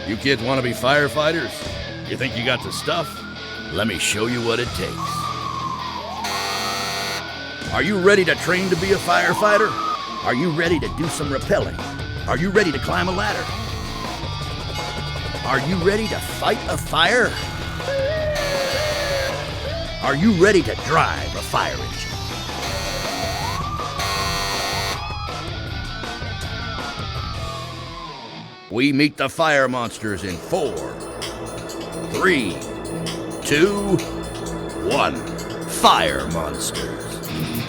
You kids want to be firefighters? You think you got the stuff? Let me show you what it takes. Are you ready to train to be a firefighter? Are you ready to do some rappelling? Are you ready to climb a ladder? Are you ready to fight a fire? Are you ready to drive a fire engine? We meet the fire monsters in 4, 3, 2, 1. Fire monsters.